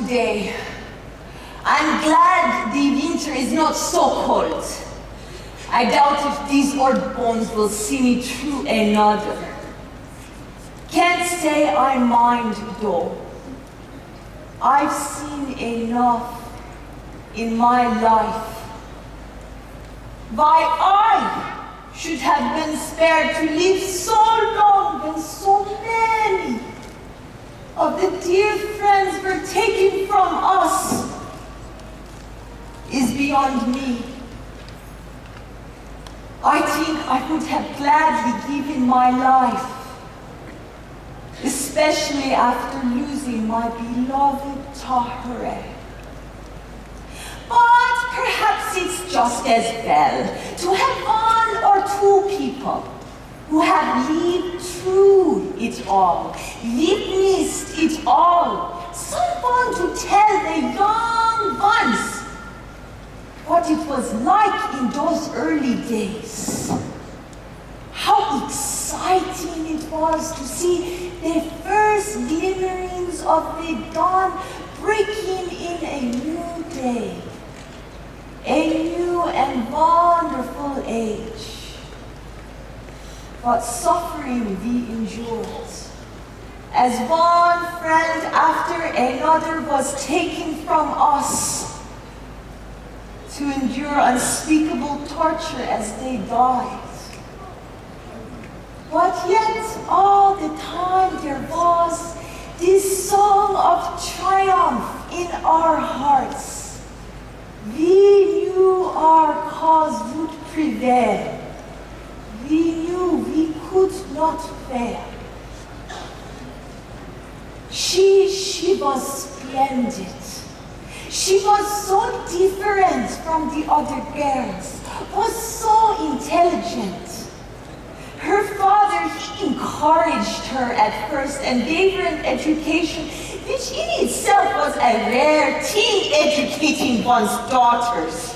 today. I'm glad the winter is not so cold. I doubt if these old bones will see me through another. Can't say I mind though. I've seen enough in my life. Why I should have been spared to live so long when so many of the dear friends were taken from us is beyond me. I think I would have gladly given my life, especially after losing my beloved Tahireh. But perhaps it's just as well to have one or two people who have lived through it all, witnessed it all, someone to tell the young ones what it was like in those early days. How exciting it was to see the first glimmerings of the dawn breaking in a new day, a new and wonderful age. What suffering we endured, as one friend after another was taken from us to endure unspeakable torture as they died. But yet, all the time there was this song of triumph in our hearts. We knew our cause would prevail. We knew we could not fail. She was splendid. She was so different from the other girls, was so intelligent. Her father, he encouraged her at first and gave her an education which in itself was a rare thing, educating one's daughters.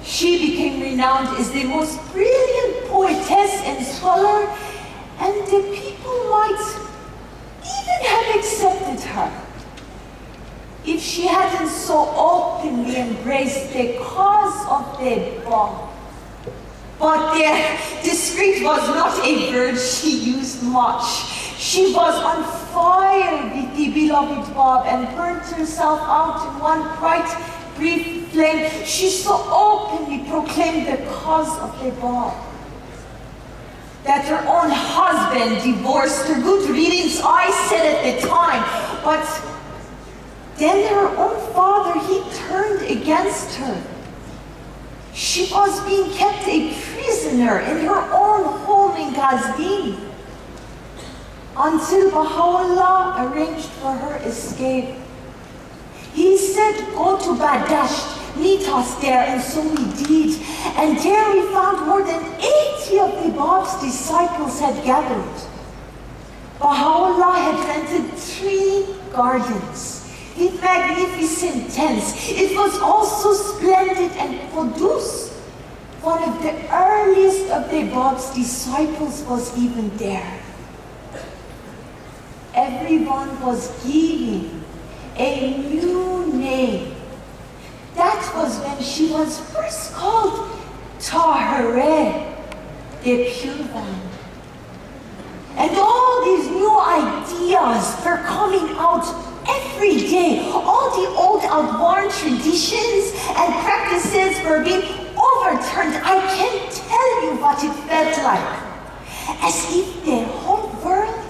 She became renowned as the most brilliant poetess and scholar, and the people might even have accepted her if she hadn't so openly embraced the cause of the Bab. But the script was not a word she used much. She was on fire with the beloved Bab and burnt herself out in one bright, brief flame. She so openly proclaimed the cause of the Bab that her own husband divorced her. Good riddance, I said at the time. But then her own father, he turned against her. She was being kept a prisoner in her own home in Ghazvin until Baha'u'llah arranged for her escape. He said, go to Badasht, meet us there, and so we did. And there we found more than 80 of the Bab's disciples had gathered. Baha'u'llah had rented 3 gardens with magnificent tents. It was also splendid, and Qudus, one of the earliest of the Bab's disciples, was even there. Everyone was given a new name. That was when she was first called Tahireh, the pure one. And all these new ideas were coming out every day. All the old outworn traditions and practices were being overturned. I can't tell you what it felt like. As if the whole world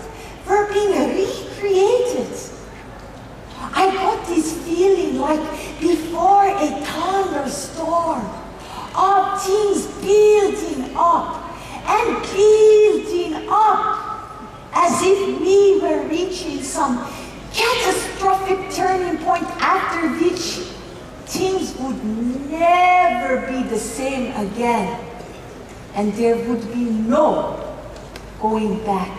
were being recreated. I got this feeling like before a thunderstorm of things building up and building up, as if we were reaching some catastrophic turning point after which things would never be the same again, and there would be no going back.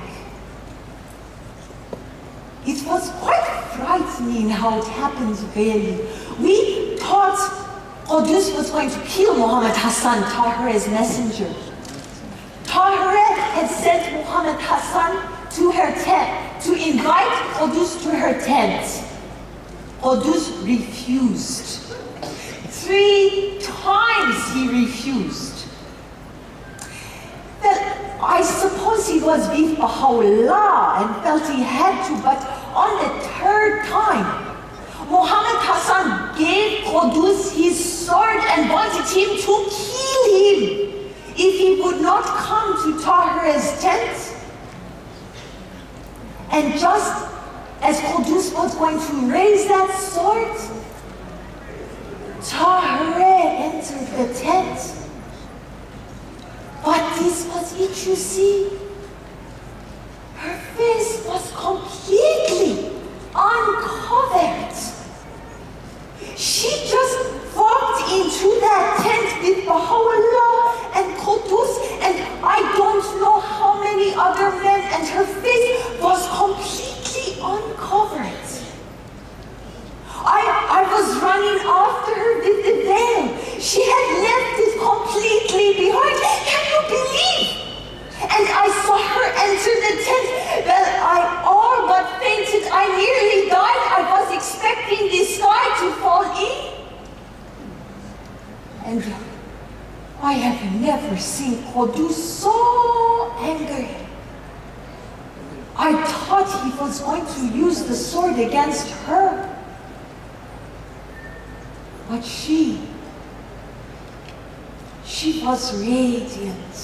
It was quite frightening how it happened really. We thought Qudus was going to kill Muhammad Hassan, Tahireh's messenger. Tahireh had sent Muhammad Hassan to her tent, to invite Qudus to her tent. Qudus refused. 3 times he refused. Well, I suppose he was with Baha'u'llah and felt he had to, but on the 3rd time, Muhammad Hassan gave Qudus his sword and wanted him to kill him if he would not come to Tahireh's tent. And just as Qudus was going to raise that sword, Tahireh entered the tent. But this was it, you see. Her face was completely uncovered. She just walked into that tent with Baha'u'llah and Qudus, and I don't know how many other men, and her face was completely uncovered. I was running after her with the veil. She had left it completely behind. Can you believe? And I saw her enter the tent. Well, I all but fainted. I nearly died. I was expecting the sky to fall in. And I have never seen Qudus so angry. I thought he was going to use the sword against her. But she was radiant,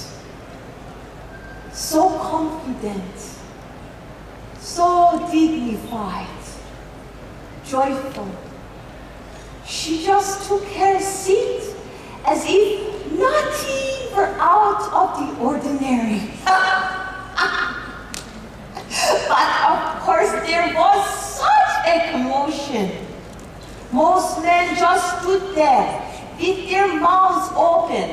so confident, so dignified, joyful. She just took her seat as if nothing were out of the ordinary. But of course there was such a commotion. Most men just stood there with their mouths open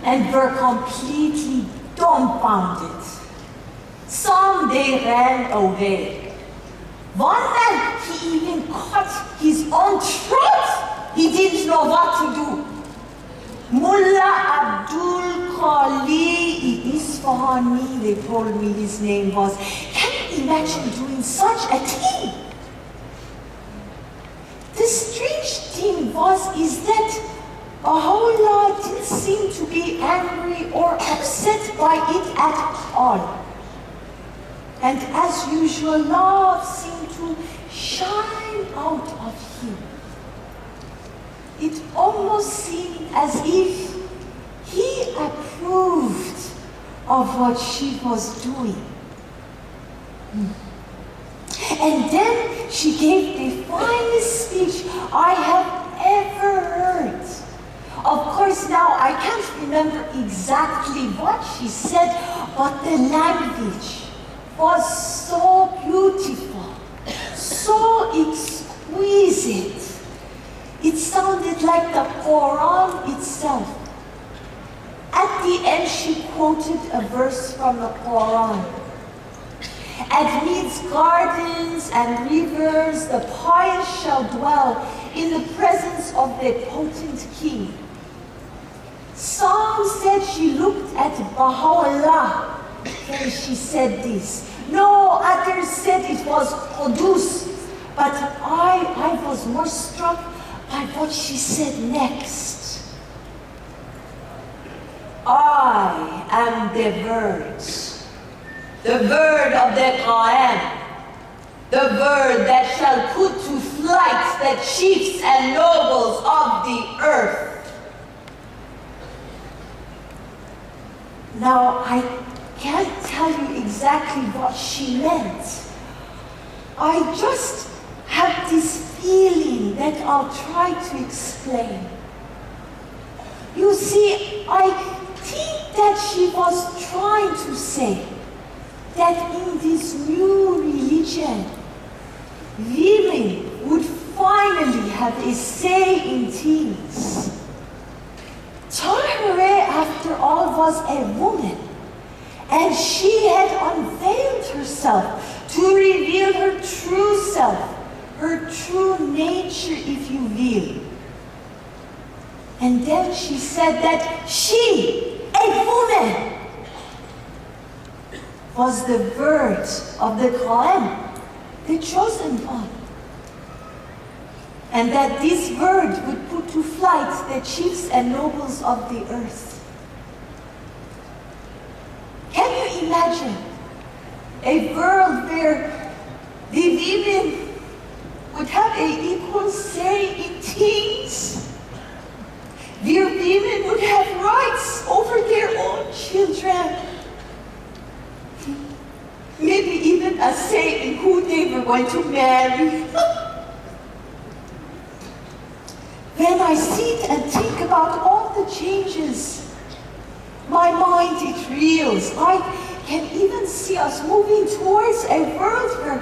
and were completely dumbfounded. Some they ran away. One man, he even cut his own throat. He didn't know what to do. Mullah Abdul Khali Isfahani, they told me his name was. Can you imagine doing such a thing? The strange thing is that Baha'u'llah didn't seem to be angry or upset by it at all. And as usual, love seemed to shine out of him. It almost seemed as if he approved of what she was doing. And then she gave the finest speech I have ever heard. Of course, now I can't remember exactly what she said, but the language was so beautiful, so exquisite. It sounded like the Quran itself. At the end, she quoted a verse from the Quran. Amidst gardens and rivers, the pious shall dwell in the presence of their potent king. Some said she looked at Baha'u'llah when she said this. No, others said it was Qudus. But I was more struck by what she said next. I am the bird of the Quran, the bird that shall put to flight the chiefs and nobles of the earth. Now, I can't tell you exactly what she meant. I just have this feeling that I'll try to explain. You see, I think that she was trying to say that in this new religion, women would finally have a say in things. Tahireh, after all, was a woman, and she had unveiled herself to reveal her true self, her true nature, if you will. And then she said that she, a woman, was the bird of the Quran, the chosen one. and that this word would put to flight the chiefs and nobles of the earth. Can you imagine a world where the women would have an equal say in things, where women would have rights over their own children, maybe even a say in who they were going to marry? When I sit and think about all the changes, my mind, it reels. I can even see us moving towards a world where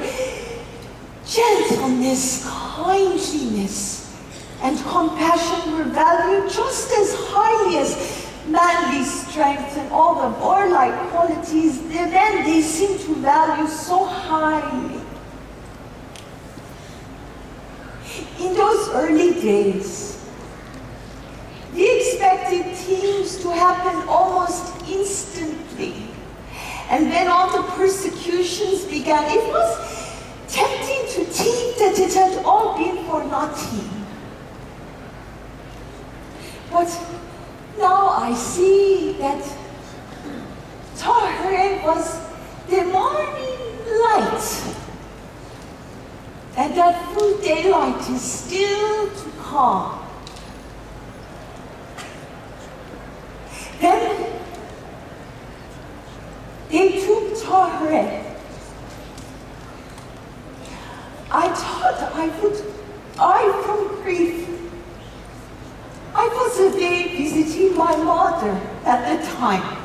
gentleness, kindliness, and compassion were valued just as highly as manly strength and all the warlike qualities that they seem to value so highly. In those early days, we expected things to happen almost instantly. And when all the persecutions began, it was tempting to think that it had all been for nothing. But now I see that Tahireh was the morning light, and that full daylight is still to come. Then they took Tahireh. I thought I would die from grief. I was away visiting my mother at the time.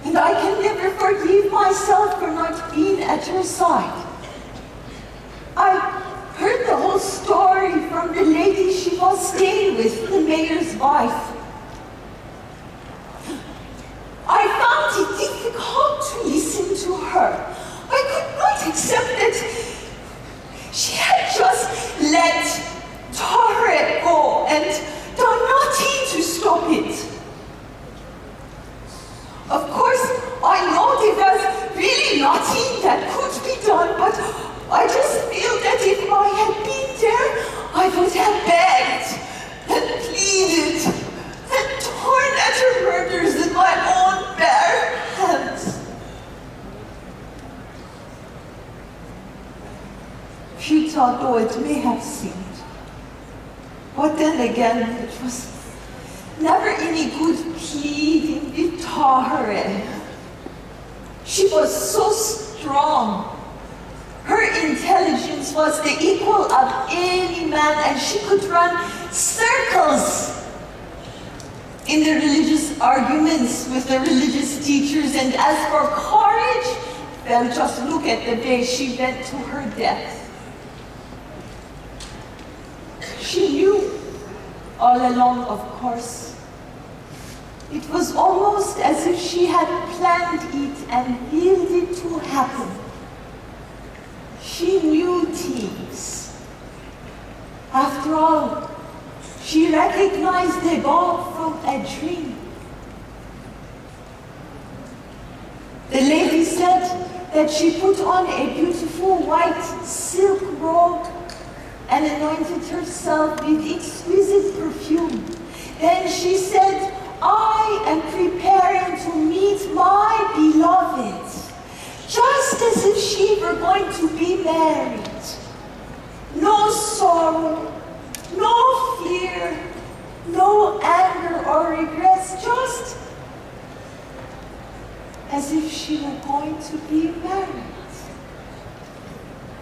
And I can never forgive myself for not being at her side. I heard the whole story from the lady she was staying with, the mayor's wife. I found it difficult to listen to her. I could not accept that she had just let Tahireh go and done nothing to stop it. Of course, I know there was really nothing that could be done, but I just feel that if I had been there, I would have begged and pleaded and torn at her murders in my own bare hands. Futile though it may have seemed, but then again, it was never any good pleading with Tahireh. She was so strong. Her intelligence was the equal of any man, and she could run circles in the religious arguments with the religious teachers. And as for courage, well, just look at the day she went to her death. She knew all along, of course. It was almost as if she had planned it and willed it to happen. She knew things. After all, she recognized the God from a dream. The lady said that she put on a beautiful white silk robe and anointed herself with exquisite perfume. Then she said, I am preparing to meet my beloved, just as if she were going to be married. No sorrow, no fear, no anger or regrets, just as if she were going to be married.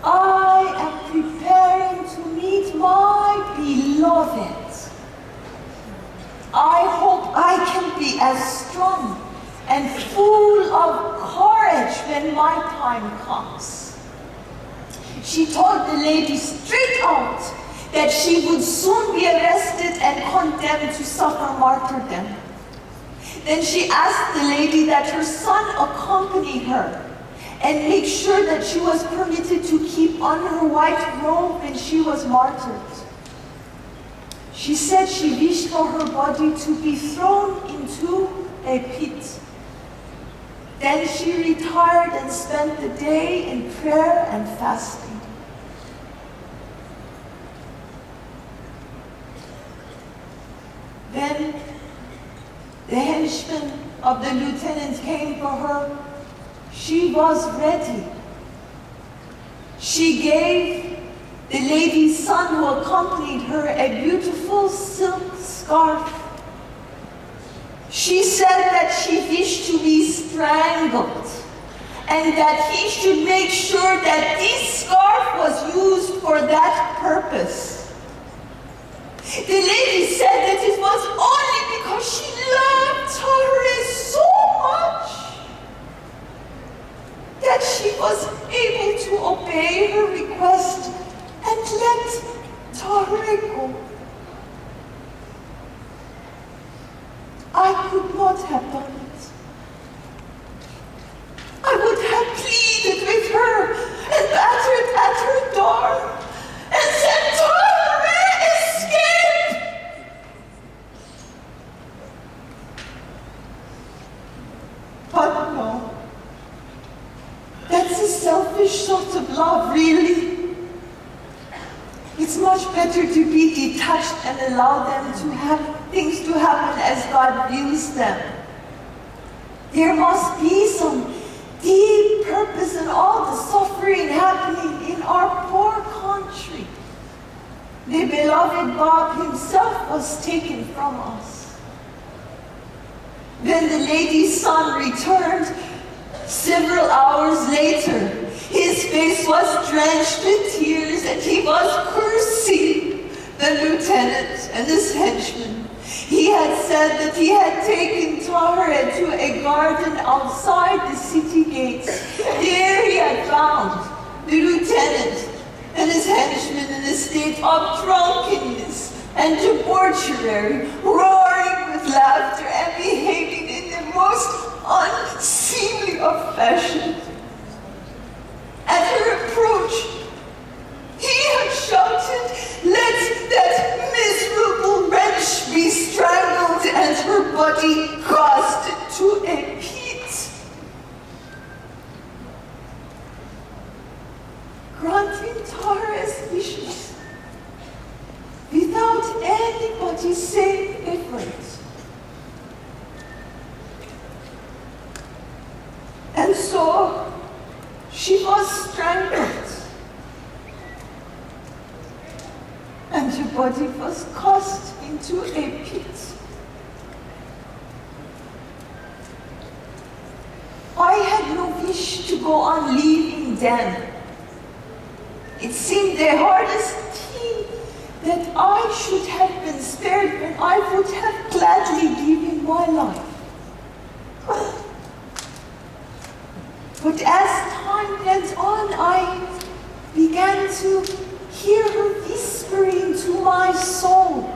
I am preparing to meet my beloved. I hope I can be as strong and full of courage when my time comes. She told the lady straight out that she would soon be arrested and condemned to suffer martyrdom. Then she asked the lady that her son accompany her and make sure that she was permitted to keep on her white robe when she was martyred. She said she wished for her body to be thrown into a pit. Then she retired and spent the day in prayer and fasting. When the henchman of the lieutenant came for her, she was ready. She gave the lady's son who accompanied her a beautiful silk scarf. She said that she wished to be strangled and that he should make sure that this scarf was used for that purpose. The lady said that it was only because she loved Tahireh so much that she was able to obey her request and let Tahireh go. I could not have done it. I would have pleaded with her and battered at her door and said, "Tahireh, escape!" But no. That's a selfish sort of love, really. It's much better to be detached and allow them to have things to happen as God wills them. There must be some deep purpose in all the suffering happening in our poor country. The beloved Bob himself was taken from us. When the lady's son returned several hours later, his face was drenched with tears and he was cursing the lieutenant and his henchman. He had said that he had taken Tahireh to a garden outside the city gates. There he had found the lieutenant and his henchman in a state of drunkenness and debauchery, roaring with laughter and behaving in the most unseemly of fashion. At her approach, he had shouted, "Let that miserable wretch be strangled and her body cast into a pit." Granting Tahireh's wishes without anybody's same effort. And so, she was strangled, and her body was cast into a pit. I had no wish to go on leaving them. It seemed the hardest thing that I should have been spared when I would have gladly given my life. But as time went on, I began to hear her whispering to my soul,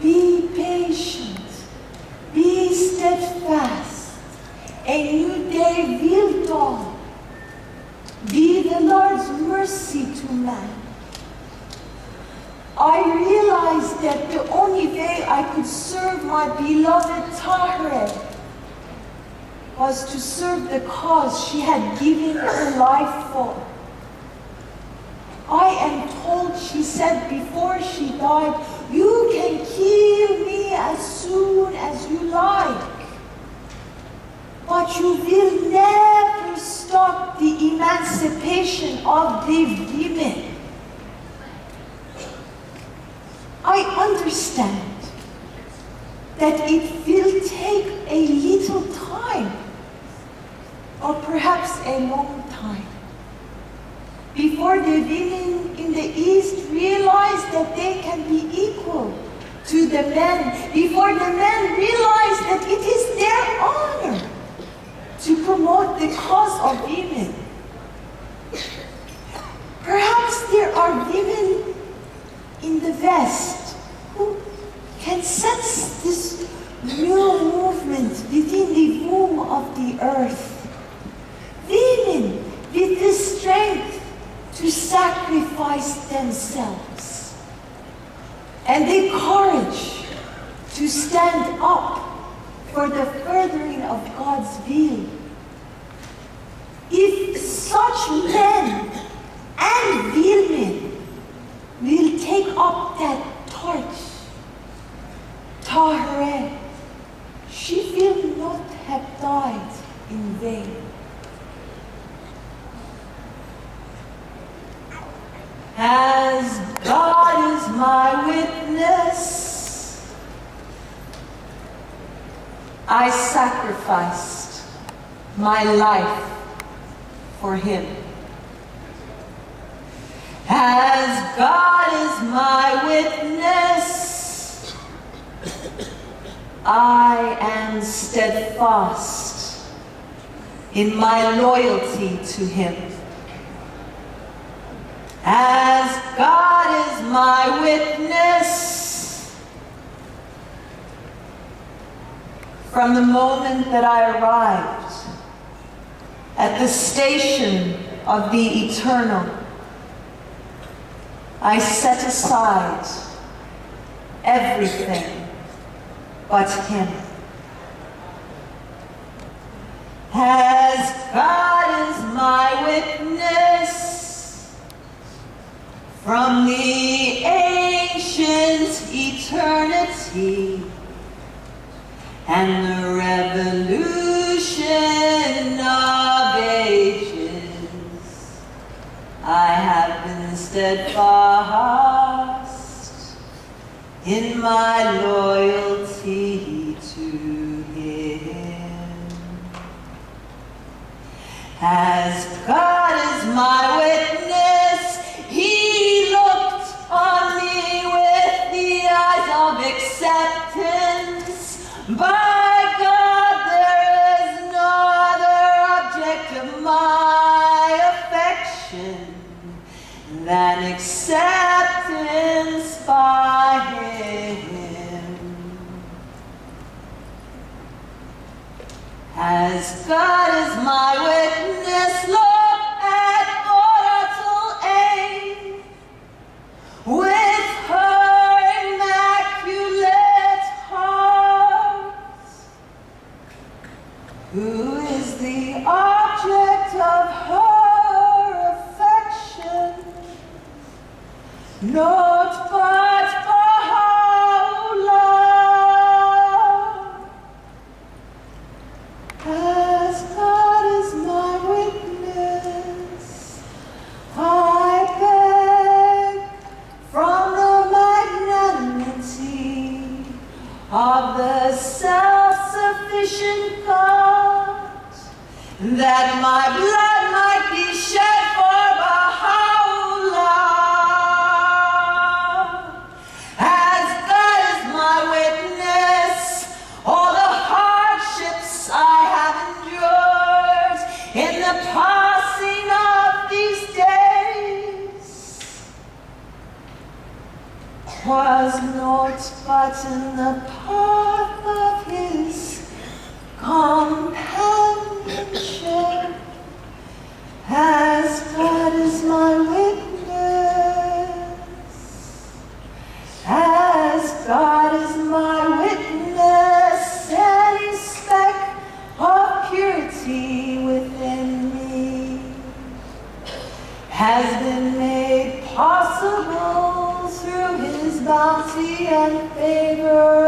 "Be patient, be steadfast, a new day will dawn. Be the Lord's mercy to man." I realized that the only way I could serve my beloved Tahireh was to serve the cause she had given her life for. I am told she said before she died, "You can kill me as soon as you like, but you will never stop the emancipation of the women." I understand that it will take a little time, or perhaps a long time, before the women in the East realize that they can be equal to the men, before the men realize that it is their honor to promote the cause of women. Perhaps there are women in the West who can sense this new movement within the womb of the earth. Women with the strength to sacrifice themselves and the courage to stand up for the furthering of God's will. If such men and women will take up that torch, As God is my witness, I sacrificed my life for him. As God is my witness, I am steadfast in my loyalty to him. As God is my witness, from the moment that I arrived at the station of the eternal, I set aside everything but him. As God is my witness, from the ancient eternity and the revolution of ages, I have been steadfast in my loyalty to him. As God is my witness, he looked on me with the eyes of acceptance. By God, there is no other object of my affection than acceptance by him. As God is my witness, look at mortal Eve with her immaculate heart. Who is the object of her affection? Not but Baha'u'llah. As God is my witness, I beg from the magnanimity of the self-sufficient God that my blood might be shed for Baha'u'llah. As God is my witness, all the hardships I have endured in the passing of these days was naught but in the path of his companionship. As God is my witness, as God is my witness, any speck of purity within me has been made possible through his bounty and favor